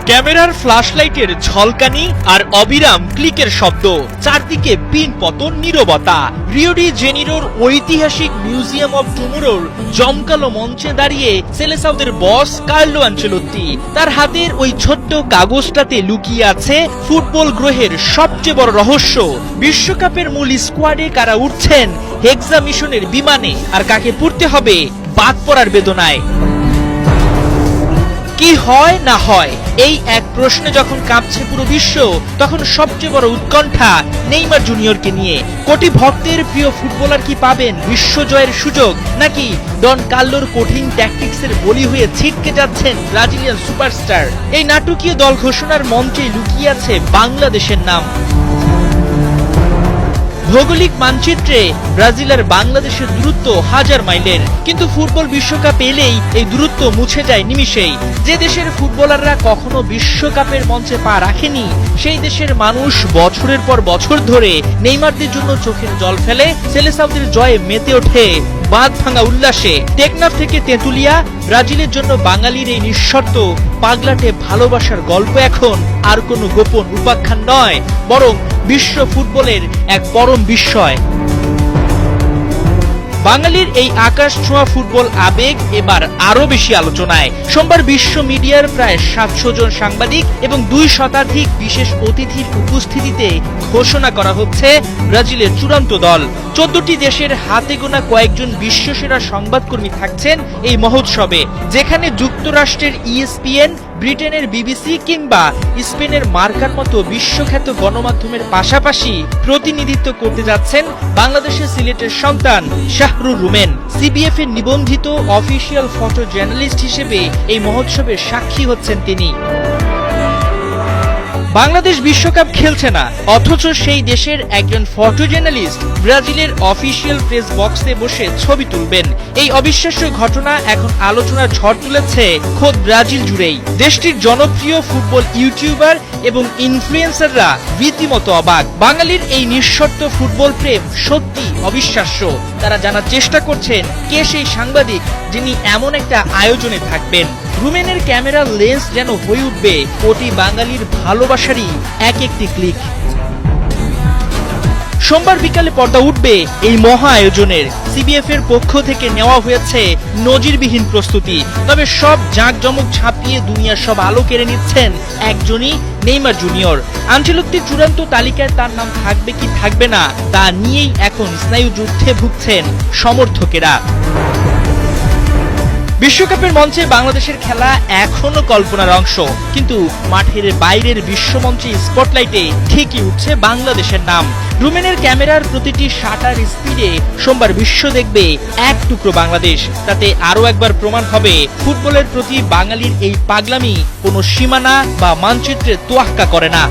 ক্যামেরার ফ্ল্যাশলাইটের ঝলকানি আর অবিরাম ক্লিকের শব্দ, চারদিকে পিন পতন নীরবতা। রিও ডি জেনিরোর ঐতিহাসিক মিউজিয়াম অব টুমোরোর জমকালো মঞ্চে দাঁড়িয়ে সেলেসাওদের বস কার্লো আনচেলত্তি। তার হাতের ওই ছোট্ট কাগজটাতে লুকিয়ে আছে ফুটবল গ্রহের সবচেয়ে বড় রহস্য। বিশ্বকাপের মূল স্কোয়াডে কারা উঠছেন হেক্সা মিশনের বিমানে, আর কাকে পড়তে হবে বাদ পড়ার বেদনায়। কি হয় না হয়, এই এক প্রশ্নে যখন কাঁপছে পুরো বিশ্ব, তখন সবচেয়ে বড় উৎকণ্ঠা নেইমার জুনিয়রকে নিয়ে। কোটি ভক্তের প্রিয় ফুটবলার কি পাবেন বিশ্বজয়ের সুযোগ, নাকি ডন কার্লোর কঠিন ট্যাকটিক্সের বলি হয়ে ছিটকে যাচ্ছেন ব্রাজিলিয়ান সুপারস্টার? এই নাটকীয় দল ঘোষণার মঞ্চে লুকিয়ে আছে বাংলাদেশের নাম। ভৌগোলিক মানচিত্রে ব্রাজিল আর বাংলাদেশের দূরত্ব হাজার মাইলের, কিন্তু ফুটবল বিশ্বকাপ এলেই এই দূরত্ব মুছে যায় নিমিষেই। যে দেশের ফুটবলাররা কখনো বিশ্বকাপের মঞ্চে পা রাখেনি, সেই দেশের মানুষ বছরের পর বছর ধরে নেইমারদের জন্য চোখের জল ফেলে, সেলেসাওদের জয়ে মেতে ওঠে বাঁধ ভাঙা উল্লাসে। টেকনাফ থেকে তেঁতুলিয়া, ব্রাজিলের জন্য বাঙালির এই নিঃশর্ত পাগলাটে ভালোবাসার গল্প এখন আর কোনো গোপন উপাখ্যান নয়, বরং বিশ্ব ফুটবলের এক পরম বিস্ময়। বাঙালির এই আকাশ ছোঁয়া ফুটবল আবেগ এবার আরো বেশি আলোচনায়। সোমবার বিশ্ব মিডিয়ার প্রায় 700 জন সাংবাদিক এবং 2 শতাধিক বিশেষ অতিথির উপস্থিতিতে ঘোষণা করা হচ্ছে ব্রাজিলের চূড়ান্ত দল। 14টি দেশের হাতে গোনা কয়েকজন বিশ্বসেরা সংবাদকর্মী থাকছেন এই মহোৎসবে, যেখানে যুক্তরাষ্ট্রের ESPN, ব্রিটেনের BBC কিংবা স্পেনের মার্কার মতো বিশ্বখ্যাত গণমাধ্যমের পাশাপাশি প্রতিনিধিত্ব করতে যাচ্ছেন বাংলাদেশের সিলেটের সন্তান শাহরুর রুমেন। CBF এর নিবন্ধিত অফিসিয়াল ফটো জার্নালিস্ট হিসেবে এই মহোৎসবের সাক্ষী হচ্ছেন তিনি। বাংলাদেশ বিশ্বকাপ খেলছে না, অথচ সেই দেশের একজন ফটো জার্নালিস্ট ব্রাজিলের অফিসিয়াল প্রেস বক্সে বসে ছবি তুলবেন। এই অবিশ্বাস্য ঘটনা এখন আলোচনার ঝড় তুলেছে খোদ ব্রাজিল জুড়েই। দেশটির জনপ্রিয় ফুটবল ইউটিউবার এবং ইনফ্লুয়েন্সাররা রীতিমতো অবাক। বাঙালির এই নিঃশর্ত ফুটবল প্রেম সত্যি অবিশ্বাস্য। তারা জানার চেষ্টা করছেন কে সেই সাংবাদিক যিনি এমন একটা আয়োজনে থাকবেন। রুমেনের ক্যামেরার লেন্স যেন হয়ে উঠবে কোটি বাঙালির ভালোবাসারই এক একটি ক্লিক। সোমবার বিকালে পর্দা উঠবে এই মহা আয়োজনের। CBF এর পক্ষ থেকে নেওয়া হয়েছে নজিরবিহীন প্রস্তুতি, তবে সব জাঁকজমক ছাপিয়ে দুনিয়ার সব আলো কেড়ে নিচ্ছেন একজনই, নেইমার জুনিয়র। আনচেলত্তির চূড়ান্ত তালিকায় তার নাম থাকবে কি থাকবে না তা নিয়েই এখন স্নায়ু যুদ্ধে ভুগছেন সমর্থকেরা। বিশ্বকাপের মঞ্চে বাংলাদেশের খেলা এখনো কল্পনার অংশ, কিন্তু মাঠের বাইরের বিশ্বমঞ্চে স্পটলাইটে ঠিকই উঠছে বাংলাদেশের নাম। রুমেনের ক্যামেরার প্রতিটি শাটার স্পিডে সোমবার বিশ্ব দেখবে এক টুকরো বাংলাদেশ। তাতে আরো একবার প্রমাণ হবে ফুটবলের প্রতি বাঙালির এই পাগলামি কোনো সীমানা বা মানচিত্রের তোয়াক্কা করে না।